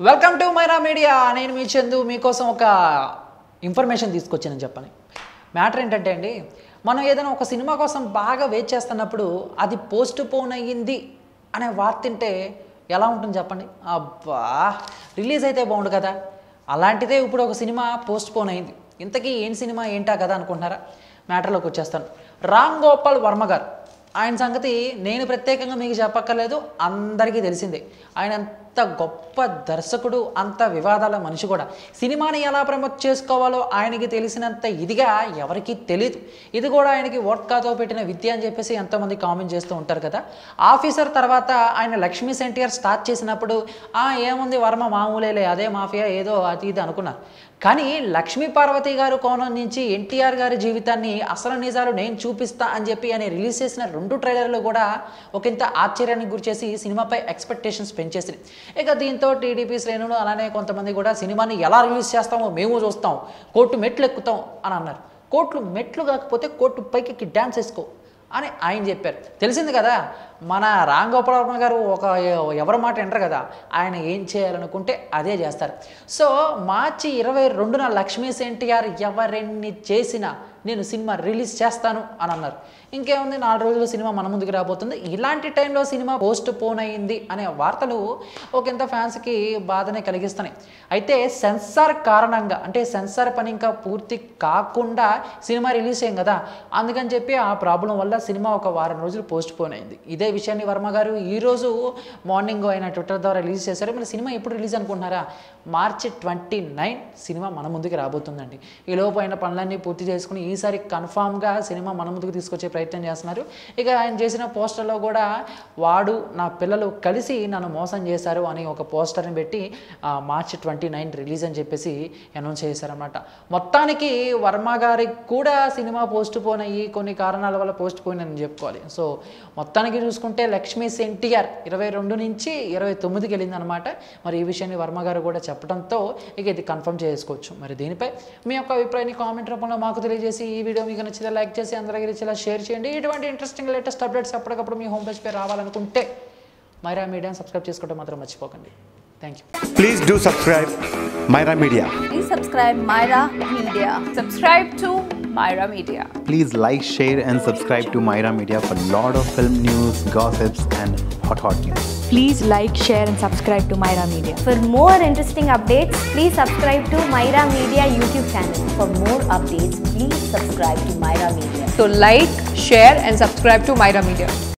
Welcome to Myra media. నేను మీ చందు మీకోసం ఒక ఇన్ఫర్మేషన్ తీసుకొచ్చానని చెప్పని. మ్యాటర్ ఏంటంటే అండి, మనం ఏదైనా ఒక సినిమా కోసం బాగా వెయిట్ చేస్తున్నప్పుడు అది పోస్ట్ పోన్ అయ్యింది అనే వార్త తింటే ఎలా ఉంటుంది చెప్పండి. అబ్బా, రిలీజ్ అయితే బాగుండు కదా. అలాంటిదే ఇప్పుడు ఒక సినిమా పోస్ట్ పోన్ అయింది. ఇంతకీ ఏం సినిమా ఏంటా కదా అనుకుంటున్నారా? మ్యాటర్లోకి వచ్చేస్తాను. రామ్ గోపాల్ వర్మ గారు, ఆయన సంగతి నేను ప్రత్యేకంగా మీకు చెప్పక్కర్లేదు, అందరికీ తెలిసిందే. ఆయన అంత గొప్ప దర్శకుడు, అంత వివాదాల మనిషి కూడా. సినిమాని ఎలా ప్రమోట్ చేసుకోవాలో ఆయనకి తెలిసినంత ఇదిగా ఎవరికీ తెలియదు. ఇది కూడా ఆయనకి వోడ్కాతో పెట్టిన విద్య అని చెప్పేసి ఎంతోమంది కామెంట్ చేస్తూ ఉంటారు కదా. ఆఫీసర్ తర్వాత ఆయన లక్ష్మీ సెంటియర్ స్టార్ట్ చేసినప్పుడు ఏముంది వర్మ మామూలేలే, అదే మాఫియా ఏదో అది ఇది అనుకున్నారు. కానీ లక్ష్మీ పార్వతి గారు కోణం నుంచి ఎన్టీఆర్ గారి జీవితాన్ని అసలు నిజాలు నేను చూపిస్తా అని చెప్పి ఆయన రిలీజ్ చేసిన 2 ట్రైలర్లు కూడా ఒకంత ఆశ్చర్యానికి గురిచేసి సినిమాపై ఎక్స్పెక్టేషన్స్ పెంచేసింది. ఇక దీంతో టీడీపీ శ్రేణులు అలానే కొంతమంది కూడా సినిమాని ఎలా రిలీజ్ చేస్తామో మేము చూస్తాం, కోర్టు మెట్లు ఎక్కుతాం అని అన్నారు. కోర్టు మెట్లు కాకపోతే కోర్టు పైకి డ్యాన్స్ వేసుకో అని ఆయన చెప్పారు. తెలిసింది కదా, మన రామ్ గోపాల్ వర్మ గారు ఎవరి మాట వింటారు కదా, ఆయన ఏం చేయాలనుకుంటే అదే చేస్తారు. సో మార్చి 22న లక్ష్మీ సెంటియార్ ఎవరెన్ని చేసినా నేను సినిమా రిలీజ్ చేస్తాను అని అన్నారు. ఇంకేముంది, 4 రోజులు సినిమా మన ముందుకు రాబోతుంది. ఇలాంటి టైంలో సినిమా పోస్ట్ పోన్ అయ్యింది అనే వార్తలు ఒకంత ఫ్యాన్స్కి బాధనే కలిగిస్తున్నాయి. అయితే సెన్సార్ కారణంగా, అంటే సెన్సార్ పని ఇంకా పూర్తి కాకుండా సినిమా రిలీజ్ అయ్యింది కదా, అందుకని చెప్పి ఆ ప్రాబ్లం వల్ల సినిమా ఒక వారం రోజులు పోస్ట్ పోన్ అయింది. ఇదే విషయాన్ని వర్మ గారు ఈరోజు మార్నింగ్ ఆయన ట్విట్టర్ ద్వారా రిలీజ్ చేశారు. మరి సినిమా ఎప్పుడు రిలీజ్ అనుకుంటున్నారా? మార్చి 29 సినిమా మన ముందుకు రాబోతుందండి. ఈ లోపు అయిన పనులన్నీ పూర్తి చేసుకుని ఈసారి కన్ఫామ్గా సినిమా మన ముందుకు తీసుకొచ్చే ప్రయత్నం చేస్తున్నారు. ఇక ఆయన చేసిన పోస్టర్లో కూడా వాడు నా పిల్లలు కలిసి నన్ను మోసం చేశారు అని ఒక పోస్టర్ని పెట్టి మార్చి 29 రిలీజ్ అని చెప్పేసి అనౌన్స్ చేశారన్నమాట. మొత్తానికి వర్మ గారికి కూడా సినిమా పోస్ట్ పోన్ అయ్యి కొన్ని కారణాల వల్ల పోస్ట్ పోన్ అని చెప్పుకోవాలి. సో మొత్తానికి చూసుకుంటే లక్ష్మీ సెంటియార్ 22 నుంచి 29కి వెళ్ళింది అనమాట. మరి ఈ విషయాన్ని వర్మ గారు కూడా చెప్పడంతో ఇక ఇది కన్ఫర్మ్ చేసుకోవచ్చు. మరి దీనిపై మీ యొక్క అభిప్రాయాన్ని కామెంట్ రూపంలో మాకు తెలియజేసి, ఈ వీడియో మీకు నచ్చితే లైక్ చేసి అందరికీ రీచ్లా షేర్ చేయండి. ఇటువంటి ఇంట్రెస్టింగ్ లేటెస్ట్ అప్డేట్స్ ఎప్పటికప్పుడు మీ హోమ్ పేజ్ పై రావాలనుకుంటే మైరా మీడియాని సబ్స్క్రైబ్ చేసుకోవడం మాత్రం మర్చిపోకండి. Thank you. Please do subscribe Myra Media. Please subscribe Myra Media. Subscribe to Myra Media. Please like, share and subscribe to Myra Media for lot of film news, gossips and hot news. Please like, share and subscribe to Myra Media. For more interesting updates, please subscribe to Myra Media YouTube channel. For more updates, please subscribe to Myra Media. So like, share and subscribe to Myra Media.